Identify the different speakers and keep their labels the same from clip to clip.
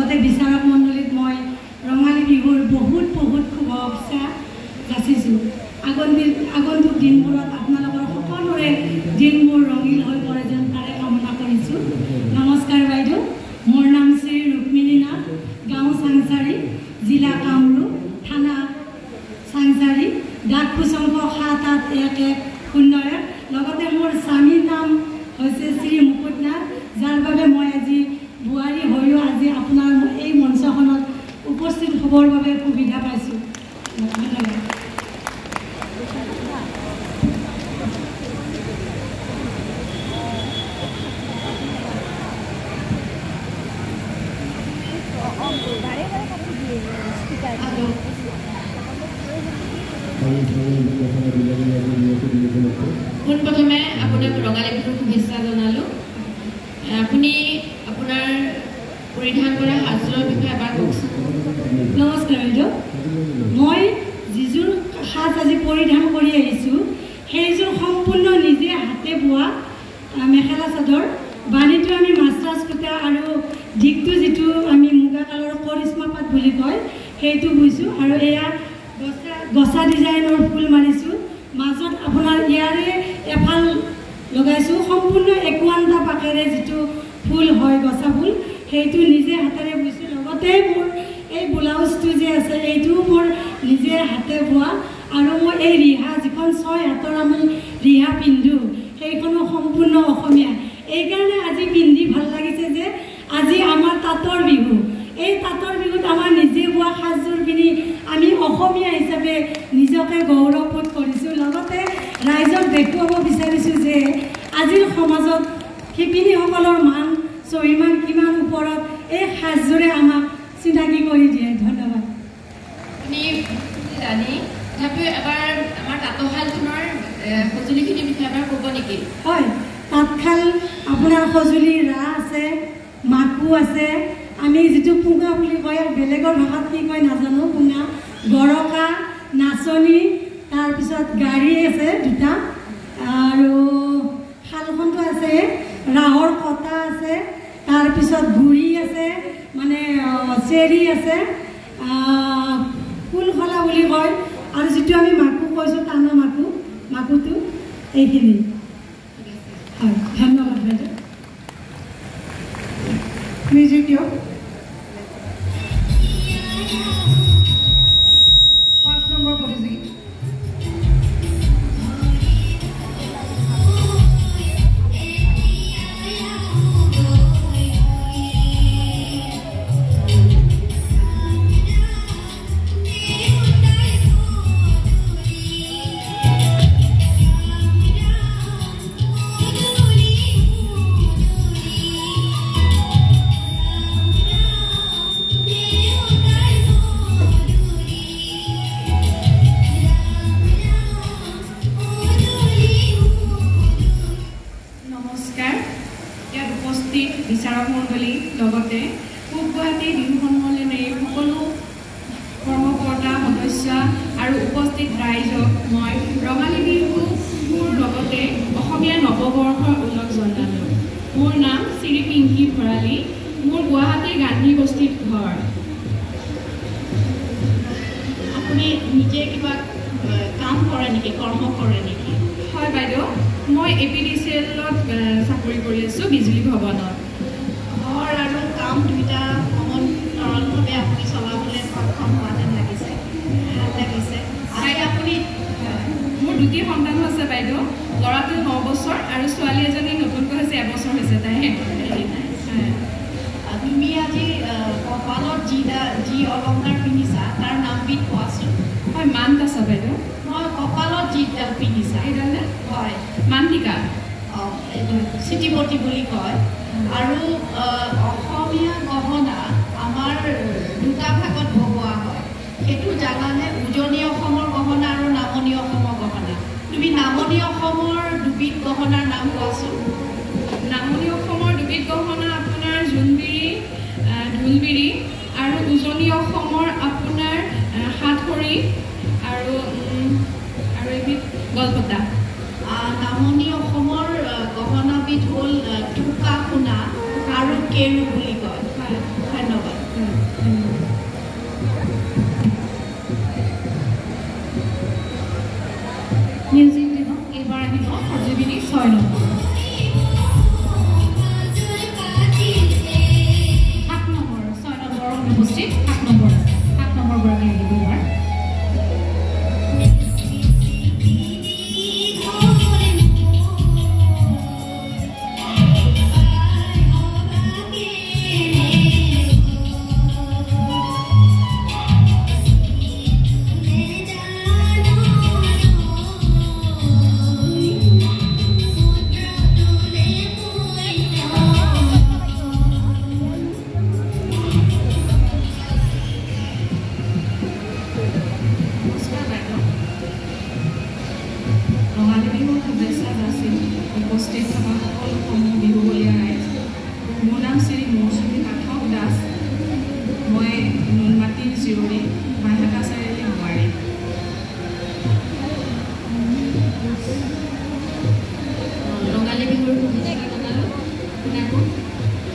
Speaker 1: লগতে বিচাৰক মণ্ডলীত মই ৰঙালী বিহুৰ বহুত বহুত শুভেচ্ছা যাচিছোঁ। আগন্তুক দিনবোৰত আপোনালোকৰ সকলোৰে দিনবোৰ ৰঙীন হৈ পৰে যেন তাৰে কামনা কৰিছোঁ। নমস্কাৰ বাইদেউ, মোৰ নাম শ্ৰী ৰুক্মিণী নাথ, গাঁও চাংচাৰী, জিলা কামৰূপ, থানা চাংচাৰী, ডাক কুচংক 781101। লগতে মোৰ স্বামীৰ নাম হৈছে শ্ৰী মুকুট নাথ, যাৰ বাবে মই আজি বোৱাৰী হৈও আজি আপোনাৰ এই মঞ্চখনত উপস্থিত হ'বৰ বাবে সুবিধা পাইছোঁ। ধন্যবাদ।
Speaker 2: পোনপ্ৰথমে আপোনাক ৰঙালী বিহুৰ শুভেচ্ছা জনালোঁ। আপুনি আপোনাৰ পৰিধান কৰা সাজযোৰৰ বিষয়ে এবাৰ কওকচোন।
Speaker 1: নমস্কাৰ বাইদেউ, মই যিযোৰ সাজ আজি পৰিধান কৰি আহিছোঁ সেইযোৰ সম্পূৰ্ণ নিজে হাতে বোৱা মেখেলা চাদৰ। বাণীটো আমি মাছৰাজ সূতা আৰু দিগটো যিটো আমি মুগা কালাৰৰ কৰিশ্মা পাত বুলি কয় সেইটো বুইছোঁ। আৰু এয়া গছা ডিজাইনৰ ফুল মাৰিছোঁ, মাজত আপোনাৰ ইয়াৰে এফাল লগাইছোঁ। সম্পূৰ্ণ 51টা পাকেৰে যিটো ফুল হয় গছা ফুল, সেইটো নিজে হাতেৰে বুইছোঁ। লগতে মোৰ এই ব্লাউজটো যে আছে এইটোও মোৰ নিজে হাতে বোৱা। আৰু মই এই ৰিহা যিখন 6 হাতৰ আমি ৰিহা পিন্ধোঁ সেইখনো সম্পূৰ্ণ অসমীয়া। এইকাৰণে আজি পিন্ধি ভাল লাগিছে যে আজি আমাৰ তাঁতৰ বিহু। এই তাঁতৰ বিহুত আমাৰ নিজে বোৱা সাজযোৰ পিন্ধি আমি অসমীয়া হিচাপে নিজকে গৌৰৱবোধ কৰিছোঁ। লগতে ৰাইজক দেখুৱাব বিচাৰিছোঁ যে আজিৰ সমাজত শিপিনীসকলৰ মান স্বাভিমান কিমান ওপৰত এই সাজযোৰে আমাক চিনাকি কৰি দিয়ে। ধন্যবাদ।
Speaker 2: আপুনি জানি তথাপিও এবাৰ আমাৰ তাঁতশালখনৰ সঁজুলিখিনিৰ বিষয়ে এবাৰ ক'ব নেকি?
Speaker 1: হয়, তাঁতশাল আপোনাৰ সঁজুলি ৰাহ আছে, মাকো আছে, আমি যিটো পুঙা বুলি কয়, বেলেগৰ ভাষাত কি কয় নাজানো, পুঙা, গৰকা, নাচনী, তাৰপিছত গাড়ী আছে 2টা, আৰু শালখনটো আছে, ৰাহৰ কটা আছে, তাৰপিছত গুৰি আছে, মানে চেৰি আছে, ফুলখলা বুলি কয়, আৰু যিটো আমি মাকো কৈছোঁ টানা মাকুটো এইখিনি। হয়, ধন্যবাদ বাইদেউ। মিউজিক দিয়ক।
Speaker 3: বিচাৰক মণ্ডলী লগতে পূব গুৱাহাটী বিহু সন্মিলনীৰ সকলো কৰ্মকৰ্তা সদস্য আৰু উপস্থিত ৰাইজক মই ৰঙালী বিহুৰ লগতে অসমীয়া নৱবৰ্ষৰ ওলগ জনালোঁ। মোৰ নাম শ্ৰী পিংকী ভৰালী, মোৰ গুৱাহাটীৰ গান্ধী বস্তিত ঘৰ।
Speaker 2: আপুনি নিজে কিবা কাম কৰে নেকি, কৰ্ম কৰে নেকি?
Speaker 3: হয় বাইদেউ, মই APDCL-ত চাকৰি কৰি আছোঁ, বিজুলী ভৱনত।
Speaker 2: ঘৰ আৰু কাম দুইটা সমান্তৰালভাৱে আপুনি চলাবলৈ সক্ষম হোৱা যেন লাগিছে, ভাল লাগিছে। আৰু আপুনি
Speaker 3: মোৰ 2টি সন্তানো আছে বাইদেউ, ল'ৰাটো 9 বছৰ আৰু ছোৱালী এজনী নতুনকৈ হৈছে 1 বছৰ হৈছে তাই।
Speaker 2: তুমি আজি কপালত যি অলংকাৰ পিন্ধিছা তাৰ নামবিধ কোৱাচোন।
Speaker 3: হয়, মান্ত আছে বাইদেউ।
Speaker 2: মই কপালত যিডাল পিন্ধিছা
Speaker 3: এইডালে
Speaker 2: হয়
Speaker 3: মান্তিকা,
Speaker 2: এইটো চিটিপতি বুলি কয়। আৰু অসমীয়া গহনা আমাৰ 2টা ভাগত ভগোৱা হয়, সেইটো জানানে? উজনি অসমৰ গহনা আৰু নামনি অসমৰ গহনা। তুমি নামনি অসমৰ দুবিধ গহনাৰ নাম কোৱাচোন।
Speaker 3: নামনি অসমৰ দুবিধ গহনা আপোনাৰ জোনবিৰি, ঢোলবিৰি, আৰু উজনি অসমৰ আপোনাৰ সাতসৰী আৰু এবিধ গলপতা।
Speaker 2: নামনি অসমৰ গহনাবিধ হ'ল ঢোকা সোণা আৰু কেৰু বুলি কয়। ধন্যবাদ।
Speaker 3: মিউজিক দিব এইবাৰ আহিব সঞ্জীৱিনী 6 নম্বৰ 7 নম্বৰ 6 নম্বৰ অনুপস্থিত 7 নম্বৰ গৰাকী আহিব এইবাৰ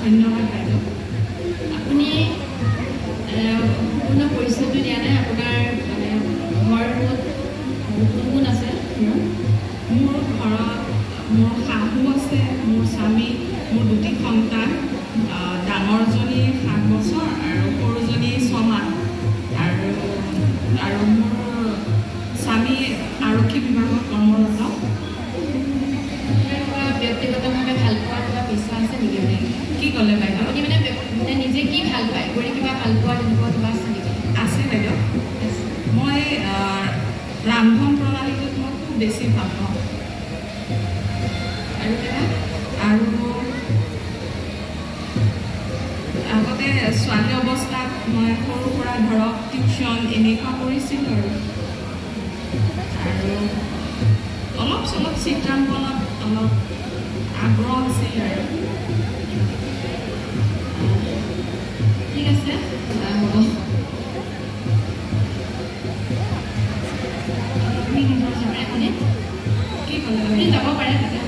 Speaker 3: ধন্যবাদ বাইদেউ আপুনি সম্পূৰ্ণ পৰিচয়টো দিয়া নাই আপোনাৰ ঘৰ কোন কোন আছে মোৰ ঘৰত মোৰ শাহু আছে মোৰ স্বামী মোৰ দুটি সন্তান ডাঙৰজনী 7 বছৰ আৰু সৰুজনী 6 মাহ আৰু মোৰ স্বামী আৰক্ষী বিভাগত কৰ্মৰত ব্যক্তিগতভাৱে ভাল পোৱা কিবা পেচা আছে নেকি কি ক'লে বাইদেউ আপুনি মানে নিজে কি ভাল পায় কৰি কিবা ভাল পোৱা তেনেকুৱা কিবা আছে নেকি আছে বাইদেউ মই ৰান্ধন প্ৰণালীটোত মই খুব বেছি ভাল পাওঁ আৰু কিবা আৰু আগতে ছোৱালী অৱস্থাত মই সৰুৰ পৰা ধৰক টিউশ্যন এনেকুৱা কৰিছিলোঁ আৰু অলপ চলপ চিত্ৰাংকণত অলপ আগ্ৰহ আছিল আৰু ঠিক আছে হ'ব আপুনি কি ক'লে আপুনি যাব পাৰে তেতিয়া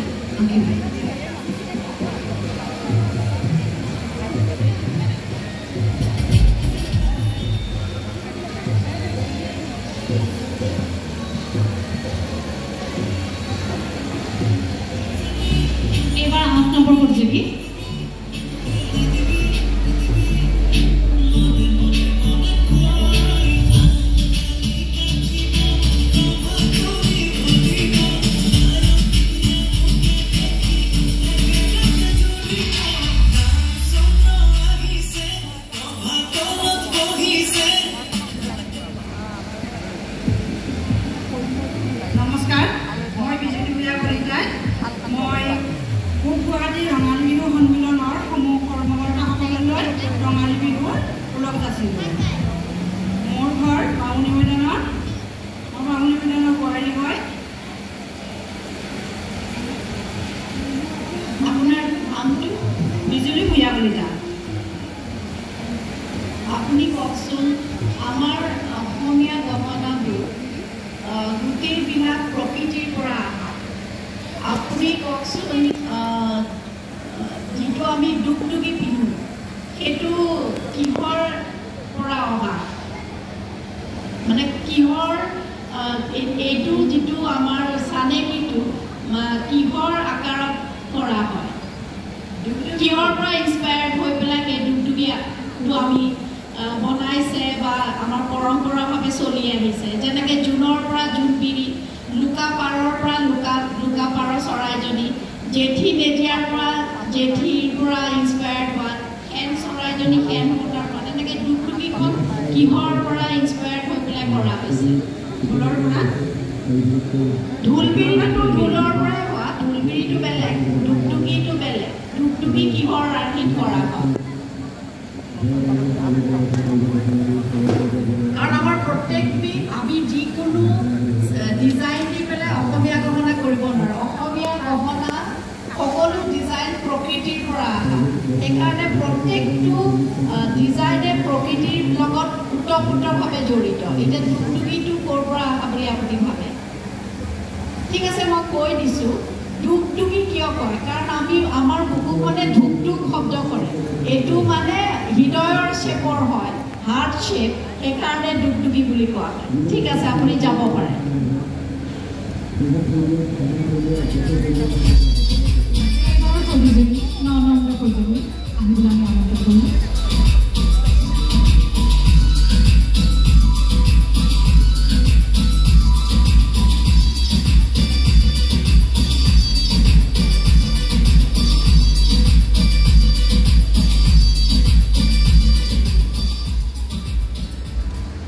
Speaker 3: এইবাৰ 8 নম্বৰ প্ৰতিযোগী
Speaker 1: নমস্কাৰ মই বিজুলী ভূঞা কলিতাই মই পূব গুৱাহাটী ৰঙালী বিহু সন্মিলনৰ সমূহ কৰ্মকৰ্তাসকললৈ ৰঙালী বিহুৰ ওলগ যাচিলোঁ মোৰ ঘৰ বামুণী মৈদানত বোৱাৰী হয় আপোনাৰ নামটো বিজুলী ভূঞা কলিতা
Speaker 2: আপুনি কওকচোন আমাৰ অসমীয়া গহনাবোৰ গোটেইবিলাক প্ৰকৃতিৰ পৰা অহা আপুনি কওকচোন যিটো আমি ডুগডুগি পিন্ধো সেইটো কিহৰ পৰা অহা মানে কিহৰ এইটো যিটো আমাৰ চানেকিটো কিহৰ আকাৰত কৰা হয় কিহৰ পৰা ইনস্পায়াৰ্ড হৈ পেলাই এই ডুগডুগিটো আমি বনাইছে বা আমাৰ পৰম্পৰাভাৱে চলি আহিছে যেনেকৈ জোনৰ পৰা জোনবিৰি লুকা পাৰৰ পৰা লুকা পাৰৰ চৰাইজনী জেঠী নেজিয়াৰ পৰা জেঠীৰ পৰা ইনস্পায়াৰ্ড হোৱা হেন চৰাইজনী হেন সূতাৰ পৰা তেনেকৈ ডুগডুগিখন কিহৰ পৰা ইনস্পায়াৰ্ড হৈ পেলাই কৰা হৈছে ঢোলৰ পৰা ঢোলবিৰিটো ঢোলৰ পৰাই হোৱা ঢোলবিৰিটো বেলেগ ডুগডুগিটো বেলেগ ডুগডুগি কিহৰ ৰাখিত কৰা হয় কাৰণ আমাৰ প্ৰত্যেকবিধ আমি যিকোনো ডিজাইন দি পেলাই অসমীয়া গহনা কৰিব নোৱাৰোঁ অসমীয়া গহনা সকলো ডিজাইন প্ৰকৃতিৰ পৰা অহা সেইকাৰণে প্ৰত্যেকটো ডিজাইনে প্ৰকৃতিৰ লগত ওতঃপ্ৰোতভাৱে জড়িত এতিয়া ডুগডুগিটো ক'ৰ পৰা অহা বুলি আপুনি ভাবে ঠিক আছে মই কৈ দিছোঁ ডুগডুগি কিয় কয় কাৰণ আমি আমাৰ বুকুখনে ধুক ধুক শব্দ কৰে এইটো মানে হৃদয়ৰ শ্বেপৰ হয়, হাৰ্ট শ্বেপ, সেইকাৰণে ডুগডুগি বুলি কোৱা হয়। ঠিক আছে, আপুনি যাব পাৰে।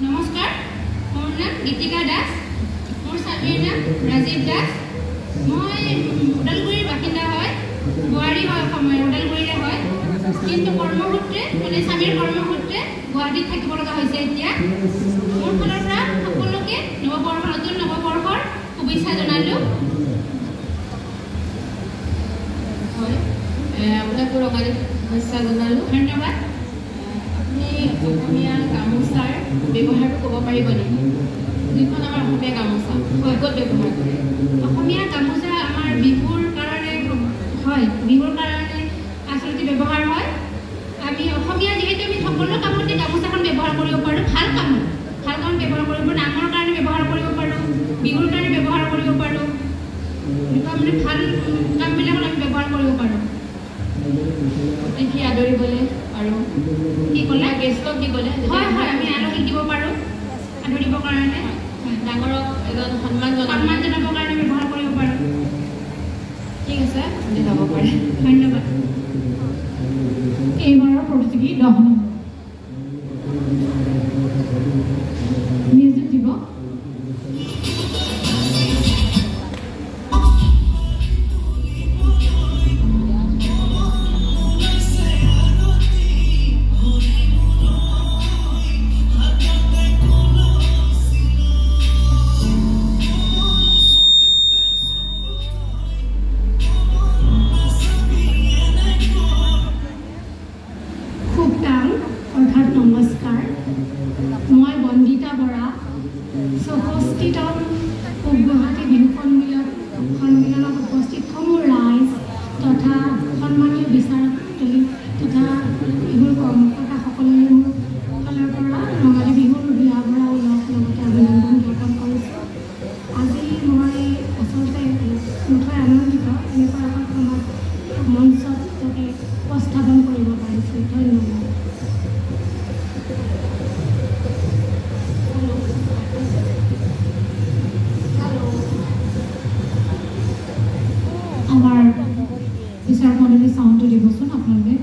Speaker 3: নমস্কাৰ, মোৰ নাম গীতিকা দাস, মোৰ স্বামীৰ নাম ৰাজীৱ দাস। মই ওদালগুৰিৰ বাসিন্দা হয়, বোৱাৰী হয়, অসমৰ ওদালগুৰিৰে হয়, কিন্তু কৰ্মসূত্ৰে মানে স্বামীৰ কৰ্মসূত্ৰে গুৱাহাটীত থাকিব লগা হৈছে। এতিয়া মোৰ ফালৰ পৰা সকলোকে নতুন নৱবৰ্ষৰ শুভেচ্ছা জনালোঁ।
Speaker 4: হয়, আপোনাকো ৰঙালী শুভেচ্ছা জনালোঁ।
Speaker 3: ধন্যবাদ।
Speaker 4: আপুনি অসমীয়া গামোচাৰ ব্যৱহাৰটো ক'ব পাৰিব নেকি? যিখন আমাৰ অসমীয়া গামোচা ক'ত ব্যৱহাৰ কৰে?
Speaker 3: অসমীয়া গামোচা আমাৰ বিহুৰ কাৰণে হয়, বিহুৰ কাৰণে আচলতে ব্যৱহাৰ হয়। আমি অসমীয়া যিহেতু আমি সকলো কামতে গামোচাখন ব্যৱহাৰ কৰিব পাৰোঁ। ভাল কামত ব্যৱহাৰ কৰিব পাৰোঁ, নামৰ কাৰণে ব্যৱহাৰ কৰিব পাৰোঁ, বিহুৰ কাৰণে ব্যৱহাৰ কৰিব পাৰোঁ, এনেকুৱা মানে ভাল কামবিলাকত আমি ব্যৱহাৰ কৰিব পাৰোঁ।
Speaker 4: অতিথি আদৰিবলৈ আৰু
Speaker 3: কি ক'লে?
Speaker 4: গেষ্টক দিবলৈ।
Speaker 3: হয় হয়, আমি আলহীক দিব পাৰোঁ, আদৰিবৰ কাৰণে,
Speaker 4: ডাঙৰক এজন সন্মান
Speaker 3: জনাবৰ কাৰণে ব্যৱহাৰ কৰিব পাৰোঁ।
Speaker 4: ঠিক আছে, আপুনি যাব পাৰে।
Speaker 3: ধন্যবাদ।
Speaker 1: এইবাৰৰ প্ৰতিযোগী 10 নম্বৰ মিউজিক দিব। নমস্কাৰ, মই বন্দিতা বৰা, 64তম পূব গুৱাহাটী বিহু সন্মিলনত উপস্থিত সমূহ ৰাইজ তথা সন্মানীয় বিচাৰক তথা বিহুৰ কৰ্মকৰ্তাসকললৈ মোৰ ফালৰ পৰা ৰঙালী বিহুৰ বিয়া ভৰা লগতে অভিনন্দন জ্ঞাপন কৰিছোঁ। আজি মই আচলতে নথৈ আনন্দিত এনেকুৱা এখন সমাজ মঞ্চত উপস্থাপন কৰিব পাৰিছোঁ। ধন্যবাদ। আমাৰ বিচাৰ মণ্ডলী চাউণ্ডটো দিবচোন আপোনালোকে।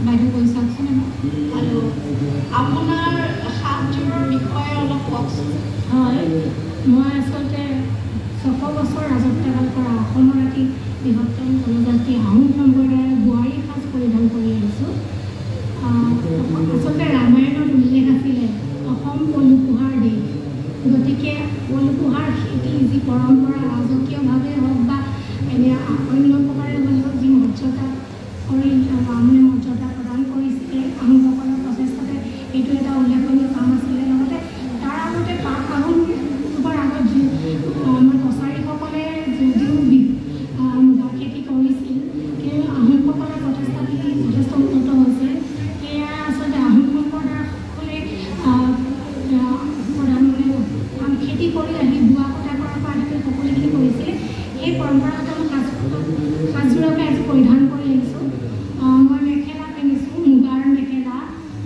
Speaker 1: বাইদেউ কৈ চাওকচোন।
Speaker 2: আৰু আপোনাৰ সাতযোৰৰ বিষয়ে অলপ কওকচোন।
Speaker 1: হয়, মই আচলতে 600 বছৰ ৰাজত্বকাল কৰা অসমৰ এটি বৃহত্তম জনজাতি আহোম সম্প্ৰদায়ৰ বোৱাৰী সাজ পৰিধান কৰি আহিছোঁ। আচলতে ৰামায়ণত উল্লেখ আছিলে অসম পলুপোহাৰ দেশ, গতিকে পলুপোহাৰ খেতি যি পৰম্পৰা ৰাজকীয়ভাৱে হওক বা এনে অন্য প্ৰকাৰে হ'লেও যি মৰ্যাদা প্ৰদান কৰিছিলে আহোমসকলৰ প্ৰচেষ্টাতে, এইটো এটা উল্লেখনীয় কাম আছিলে। লগতে তাৰ আগতে আহোমৰ আগত আমাৰ কছাৰীসকলে যদিও মুগা খেতি কৰিছিল, কিন্তু আহোমসকলৰ প্ৰচেষ্টাত যথেষ্ট উন্নত হৈছে। সেয়া আচলতে আহোম সম্প্ৰদায়সকলে প্ৰধান খেতি কৰি আহি বোৱা কটা কৰাৰ পৰা আদি কৰি সকলোখিনি কৰিছিলে। সেই পৰম্পৰাগত সাজযোৰকে আজি পৰিধান কৰি আহিছোঁ। মই মেখেলা পিন্ধিছোঁ,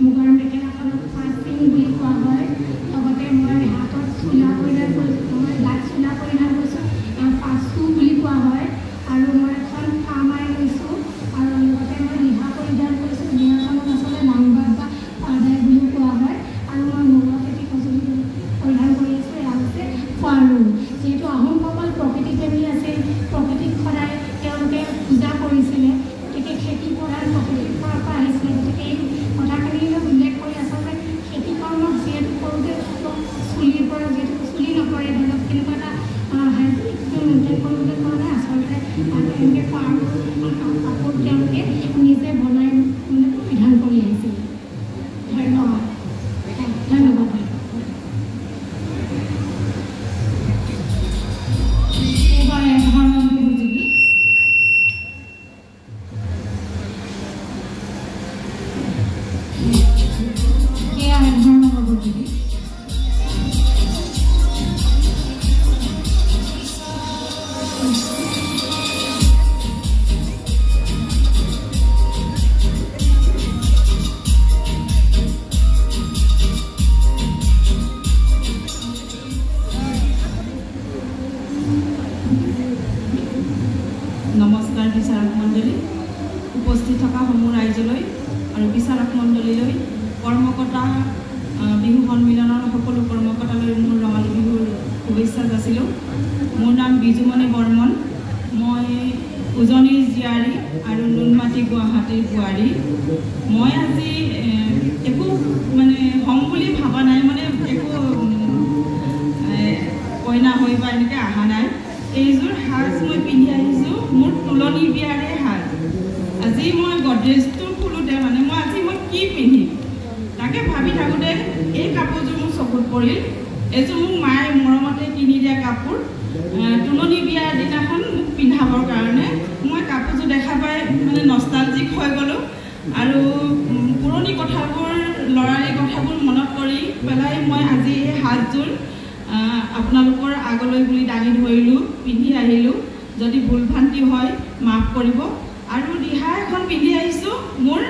Speaker 1: মুগাৰ মেখেলাখনক পাচিং বুলি কোৱা হয়। লগতে মই হাতত চোলা পৰিধান কৰিছোঁ, মই গাত চোলা পৰিধান কৰিছোঁ, পাচু বুলি কোৱা হয়। আৰু মই এখন ফাৰ্মাই লৈছোঁ আৰু লগতে মই ৰিহা পৰিধান কৰিছোঁ। ৰিহাখনক আচলতে নাংবাদ বা পাৰ্দাই বুলিও কোৱা হয়। আৰু মই মূৰত এটি সঁজুলি পৰিধান কৰি আছোঁ, এয়া হৈছে ফাৰু। যিহেতু আহোমসকল প্ৰকৃতিপ্ৰেমী আছিল, প্ৰকৃতিক সদায় তেওঁলোকে পূজা কৰিছিলে, গতিকে খেতি প্ৰধান প্ৰকৃতিৰ পৰা আহিছিলে। গতিকে এই কথাখিনি উল্লেখ কৰি আচলতে খেতি কৰ্মত যিহেতু কৰোঁতে চুলিৰ পৰা যিহেতু চুলি নপৰে, ধৰি লওক তেনেকুৱা এটা মেইনটেইন কৰিবলৈ কাৰণে আচলতে এনেকৈ ফাৰ্ম কাপোৰ তেওঁলোকে নিজে বনাই পৰিধান কৰি আহিছিলে। ধন্যবাদ।
Speaker 5: থকা সমূহ ৰাইজলৈ আৰু বিচাৰক মণ্ডলীলৈ কৰ্মকৰ্তা বিহু সন্মিলনৰ সকলো কৰ্মকৰ্তালৈ মোৰ ৰঙালী বিহুৰ শুভেচ্ছা যাচিলোঁ। মোৰ নাম বিজুমণি বৰ্মন। মই উজনিৰ জীয়াৰী আৰু নুনমাটি গুৱাহাটীৰ বোৱাৰী। মই আজি একো মানে হ'ম বুলি ভাবা নাই, মানে একো কইনা হৈ বা এনেকৈ অহা নাই। এইযোৰ সাজ মই পিন্ধি আহিছোঁ মোৰ তুলনি বিয়াৰে সাজ। আজি মই গডৰেজটো খোলোঁতে মানে মই কি পিন্ধিম তাকে ভাবি থাকোঁতে এই কাপোৰযোৰ মোৰ চকুত পৰিল। এইযোৰ মোক মায়ে মৰমতে কিনি দিয়া কাপোৰ, তুলনি বিয়াৰ দিনাখন মোক পিন্ধাবৰ কাৰণে। মই কাপোৰযোৰ দেখা পাই মানে নষ্টালজিক হৈ গ'লোঁ আৰু পুৰণি কথাবোৰ ল'ৰালি কথাবোৰ মনত কৰি পেলাই মই আজি এই সাজযোৰ আপোনালোকৰ আগলৈ বুলি দাঙি ধৰিলোঁ, পিন্ধি আহিলোঁ। যদি ভুল ভ্ৰান্তি হয় মাফ কৰিব। আৰু ৰিহা এখন পিন্ধি আহিছোঁ মোৰ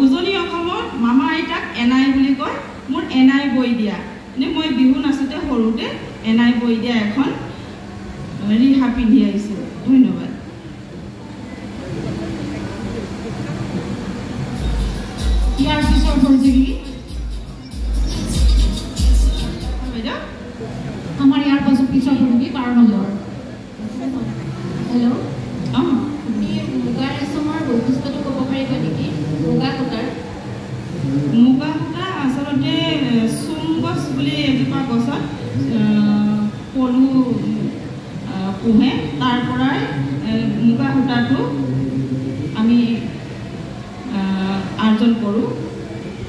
Speaker 5: উজনি অসমত মামা আইতাক এনাই বুলি কয়, মোৰ এনাই বৈ দিয়া, মানে মই বিহু নাচোঁতে সৰুতে এনাই বৈ দিয়া এখন ৰিহা পিন্ধি আহিছোঁ। ধন্যবাদ।
Speaker 3: ইয়াৰ পিছৰ প্ৰতিযোগী আমাৰ ইয়াৰ পিছৰ প্ৰতিযোগী 12 নম্বৰ।
Speaker 4: হেল্ল', আপুনি মুগা ৰেচমৰ বৈশিষ্ট্যটো ক'ব পাৰিব নেকি? মুগা সূতাৰ
Speaker 5: আচলতে চুম গছ বুলি এজোপা গছত পলু পোহে, তাৰ পৰাই মুগা সূতাটো আমি আৰ্জন কৰোঁ।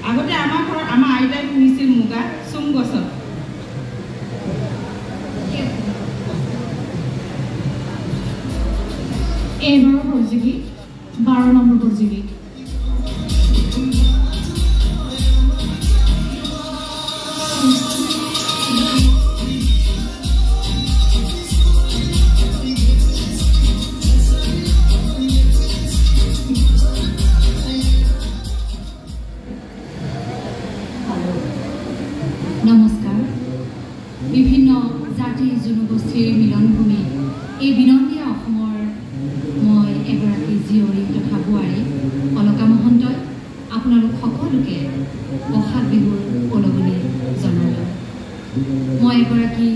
Speaker 5: আগতে আমাৰ ঘৰত আমাৰ আইতাই পুহিছিল মুগা চুম গছত।
Speaker 3: এইবাৰৰ প্ৰতিযোগী 12 নম্বৰ প্ৰতিযোগী।
Speaker 6: নমস্কাৰ। বিভিন্ন জাতি জনগোষ্ঠীৰ মিলনভূমি এই বিনন্দীয়া অসমৰ মই এগৰাকী জীয়ৰী তথা বোৱাৰী অলকা মহন্তই আপোনালোক সকলোকে বহাগ বিহুৰ ওলগনি জনালোঁ। মই এগৰাকী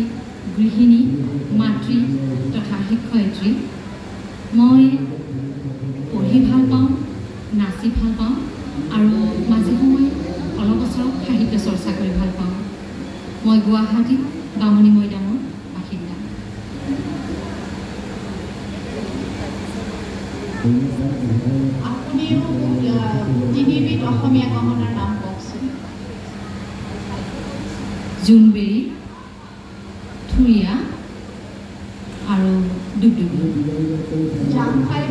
Speaker 6: গৃহিণী, মাতৃ তথা শিক্ষয়িত্ৰী। মই পঢ়ি ভাল পাওঁ, নাচি ভাল পাওঁ আৰু মাজে সময়ে অলপ বছৰত সাহিত্য চৰ্চা কৰি ভাল পাওঁ। মই গুৱাহাটী বামুণী মৈদামৰ বাসিন্দা।
Speaker 2: আপুনিও তিনিবিধ অসমীয়া গহনাৰ নাম কওকচোন।
Speaker 6: জোনবেৰী, থুৰীয়া আৰু ডুগডুগি।
Speaker 2: জাংফাই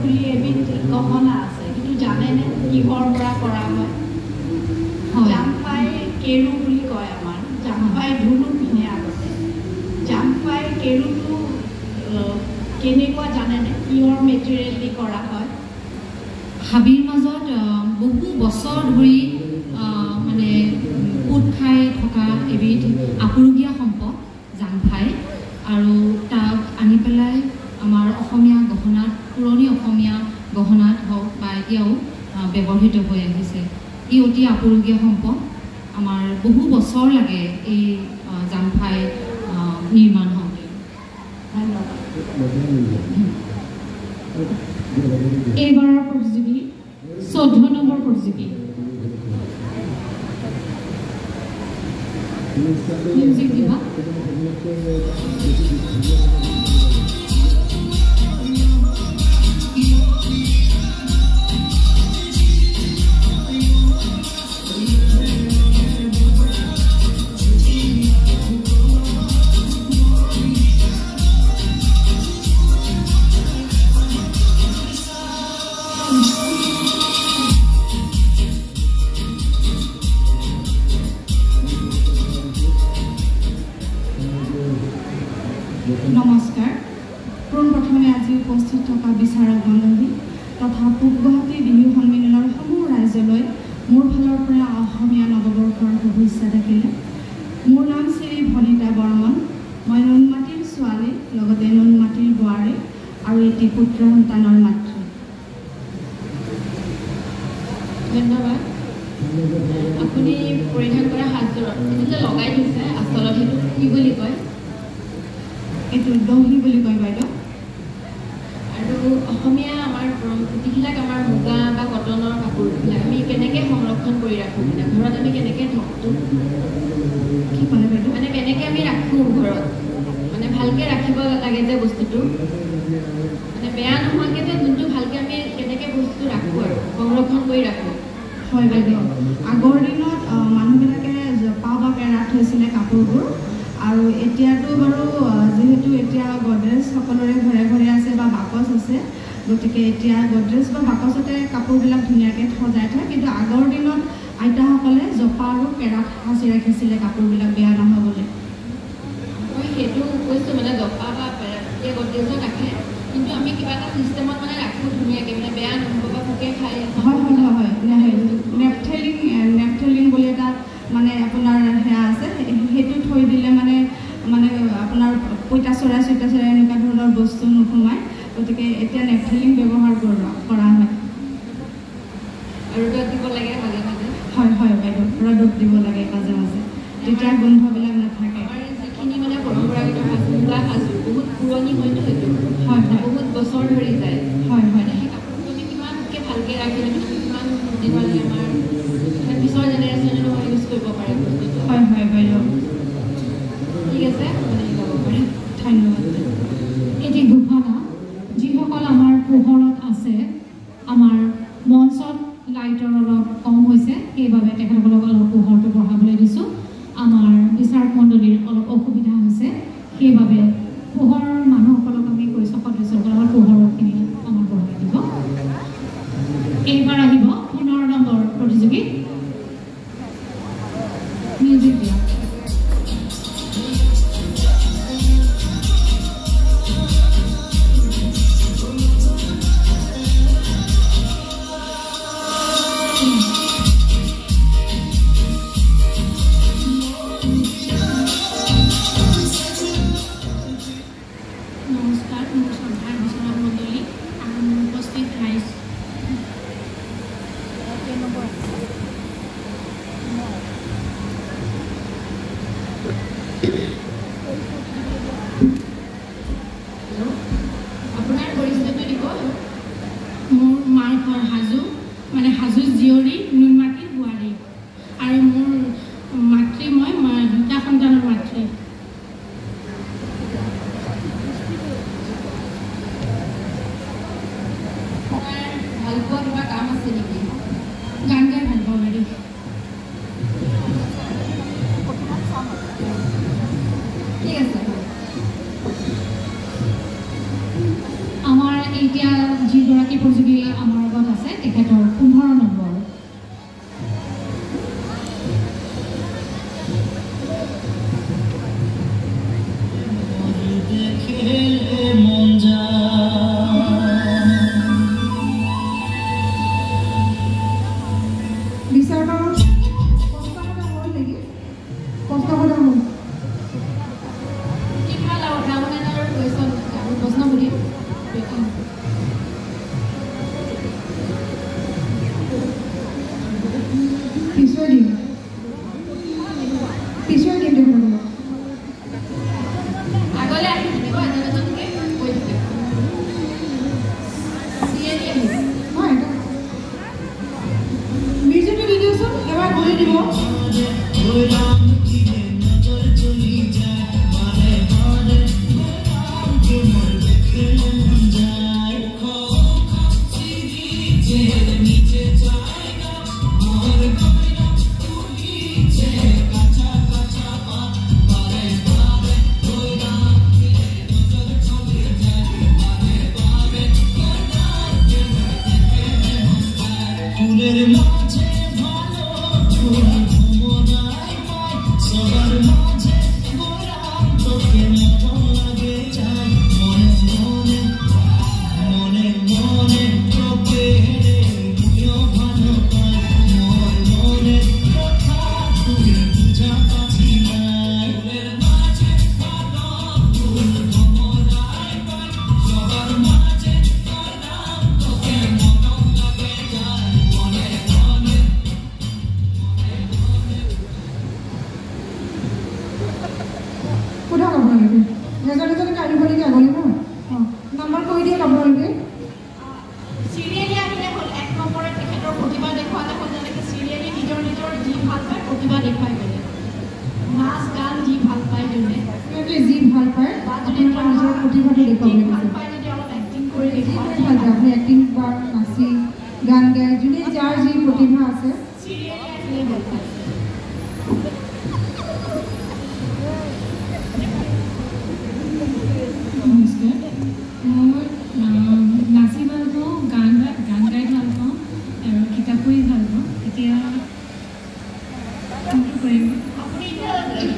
Speaker 2: বুলি এবিধ গহনা আছে, কিন্তু জানেনে কিহৰ পৰা কৰা হয়? জাংফাই কেৰু বুলি কয় আমাৰ। জাংফাই ঢোলো পিন্ধে আগতে। জাংফাই কেৰুটো কেনেকুৱা জানেনে? কিহৰ মেটেৰিয়েল দি কৰা হয়?
Speaker 6: হাবিৰ মাজত বহু বছৰ ধৰি মানে পোত খাই থকা এবিধ আপুৰুগীয়া সম্পদ জাংফাই, আৰু তাক আনি পেলাই আমাৰ অসমীয়া গহনাত, পুৰণি অসমীয়া গহনাত হওক বা এতিয়াও ব্যৱহৃত হৈ আহিছে। ই অতি আপুৰুগীয়া সম্পদ। আমাৰ বহু বছৰ লাগে এই জাংফাই নিৰ্মাণ হওঁতে।
Speaker 2: ধন্যবাদ।
Speaker 3: এইবাৰৰ প্ৰতিযোগী 14 নম্বৰ প্ৰতিযোগী। মিউজিক দিবা।
Speaker 5: নমস্কাৰ। পোনপ্ৰথমে আজি উপস্থিত থকা বিচাৰক মণ্ডলী তথা পূব গুৱাহাটী বিহু সন্মিলনৰ সমূহ ৰাইজলৈ মোৰ ফালৰ পৰা অসমীয়া নৱবৰ্ষৰ শুভেচ্ছা থাকিলে। মোৰ নাম শ্ৰী ভনিতা বৰ্মন। মই নুনমাটিৰ ছোৱালী, লগতে নুনমাটিৰ বোৱাৰী আৰু এটি পুত্ৰ সন্তানৰ মাতৃ।
Speaker 4: বুলি কয়
Speaker 5: এইটো দহি বুলি কয় বাইদেউ
Speaker 4: আৰু অসমীয়া আমাৰ যিবিলাক আমাৰ মুগা বা কটনৰ কাপোৰবিলাক আমি কেনেকৈ সংৰক্ষণ কৰি ৰাখোঁ মানে ঘৰত আমি কেনেকৈ থওঁ
Speaker 5: কি ক'লে বাইদেউ
Speaker 4: মানে কেনেকৈ আমি ৰাখোঁ ঘৰত মানে ভালকৈ ৰাখিব লাগে যে বস্তুটো মানে বেয়া নোহোৱাকৈ যে যোনটো ভালকৈ আমি কেনেকৈ বস্তুটো ৰাখোঁ আৰু সংৰক্ষণ কৰি ৰাখোঁ
Speaker 5: হয় বাইদেউ আগৰ দিনত মানুহবিলাকে জপা বা কেৰাত থৈছিলে কাপোৰবোৰ আৰু এতিয়াতো বাৰু যিহেতু এতিয়া গডৰেজ সকলোৰে ঘৰে ঘৰে আছে বা বাকচ আছে গতিকে এতিয়া গডৰেজ বা বাকচতে কাপোৰবিলাক ধুনীয়াকৈ সজাই থয় কিন্তু আগৰ দিনত আইতাসকলে জপা আৰু কেৰাত সাঁচি ৰাখিছিলে কাপোৰবিলাক বেয়া নহ'বলৈ
Speaker 4: মই সেইটো কৈছোঁ মানে জপা বা এতিয়া গডৰেজত ৰাখে কিন্তু আমি কিবা এটা চিষ্টেমত মানে ৰাখোঁ ধুনীয়াকৈ মানে বেয়া নহ'ব বা পোকে খাই
Speaker 5: হয় হয় হয় নেপথেলিন বুলি এটা মানে আপোনাৰ সেয়া আছে সেইটো থৈ দিলে মানে আপোনাৰ পঁইতাচোৰা চইতাচোৰা এনেকুৱা ধৰণৰ বস্তু নোসোমায় গতিকে এতিয়া নেপথেলিন ব্যৱহাৰ কৰা হয়
Speaker 4: আৰু ৰ'দত দিব লাগে মাজে মাজে
Speaker 5: হয় হয় বাইদেউ ৰ'দত দিব লাগে মাজে মাজে তেতিয়া গোন্ধবিলাক নাথাকে
Speaker 4: আমাৰ যিখিনি মানে পৰম্পৰাগত মুগা সাজযোৰ বহুত পুৰণি হয়তো সেইটো
Speaker 5: হয় হয়
Speaker 4: বহুত বছৰ ধৰি যায়
Speaker 5: হয় হয়
Speaker 4: সেই কাপোৰটো আমি কিমানকৈ ভালকৈ ৰাখিলে কিমান দিনলৈ আমাৰ পিছৰ জেনেৰেশ্যনেও ইউজ কৰিব পাৰে বস্তুটো
Speaker 5: হয় হয় বাইদেউ
Speaker 4: ঠিক আছে মানে যাব পাৰে
Speaker 5: ধন্যবাদ
Speaker 6: এটি ঘোষণা যিসকল আমাৰ পোহৰত আছে আমাৰ মঞ্চত লাইটৰ অলপ কম হৈছে সেইবাবে তেখেতসকলক অলপ পোহৰটো বঢ়াবলৈ দিছোঁ আমাৰ বিচাৰক মণ্ডলীৰ অলপ অসুবিধা হৈছে সেইবাবে পোহৰৰ মানুহসকলক আমি কৈছোঁ সদস্যসকলৰ পোহৰখিনি আমাক বঢ়াই দিব এইবাৰ আহিব 15 নম্বৰ প্ৰতিযোগী মিউজিক দিয়া
Speaker 3: নমস্কাৰ মোৰ শ্ৰদ্ধাৰ বিচাৰক মণ্ডলী আৰু মোৰ উপস্থিত ৰাইজ
Speaker 4: আপোনাৰ পৰিচয়টো দিব
Speaker 3: মোৰ মাৰ ঘৰ হাজো মানে হাজো জীয়ৰী নুনমাটিৰ বোৱাৰী আৰু মোৰ মাতৃ মই দুটা সন্তানৰ মাতৃ
Speaker 4: আপোনাৰ ভালপোৱা কিবা কাম আছে নেকি
Speaker 3: গান গাই ভাল পাওঁ বাইদেউ
Speaker 4: ঠিক আছে
Speaker 6: আমাৰ এতিয়া যিগৰাকী প্ৰতিযোগী আমাৰ আগত আছে তেখেতৰ 15 নম্বৰ
Speaker 4: কিবা ৰাউণ্ডৰ কুৱেশ্যন আৰু প্ৰশ্ন সুধিম
Speaker 7: গাবলৈ ন নাম্বাৰ কৈ দিয়ক আপোনালোকে
Speaker 2: চিৰিয়েলি আহিলে হ'ল 1 নম্বৰত তেখেতৰ প্ৰতিভা দেখুৱালে হ'ল যেনেকৈ চিৰিয়েলি নিজৰ যি ভাল পায় প্ৰতিভা দেখুৱাই গ'লে নাচ গান যি ভাল পায় যোনে
Speaker 7: যি ভাল পায় আপোনাৰ নিজৰ প্ৰতিভাটো দেখুৱাবলৈ
Speaker 2: ভাল পায় যদি অলপ এক্টিং কৰি দেখুৱাই
Speaker 7: ভাল পায় আপুনি এক্টিং বা নাচি গান গাই যোনে যাৰ যি প্ৰতিভা আছে
Speaker 2: চিৰিয়েলি আহিলে ভাল পায়
Speaker 6: নাচি ভাল পাওঁ গান গাই ভাল পাওঁ আৰু কিতাপ পঢ়ি ভাল পাওঁ এতিয়া
Speaker 2: আপুনি এতিয়া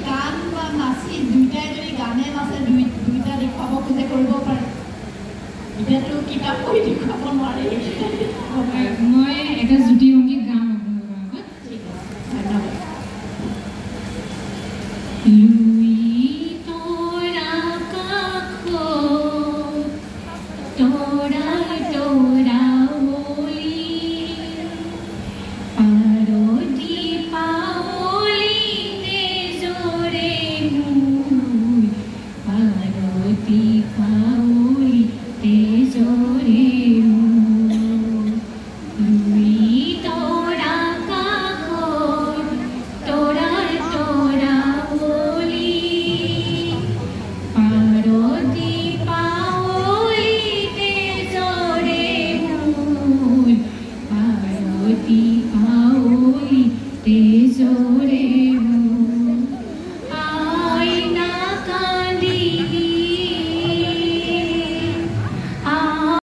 Speaker 2: গান বা নাচি দুইটাই যদি গানে নাচে দুইটা দেখুৱাব খোজে কৰিব পাৰে এতিয়াতো কিতাপ পঢ়ি দেখুৱাব নোৱাৰে
Speaker 6: মই এটা জ্যোতি সংগীত গাম আপোনালোকৰ আগত
Speaker 2: ঠিক আছে ধন্যবাদ
Speaker 6: Tesore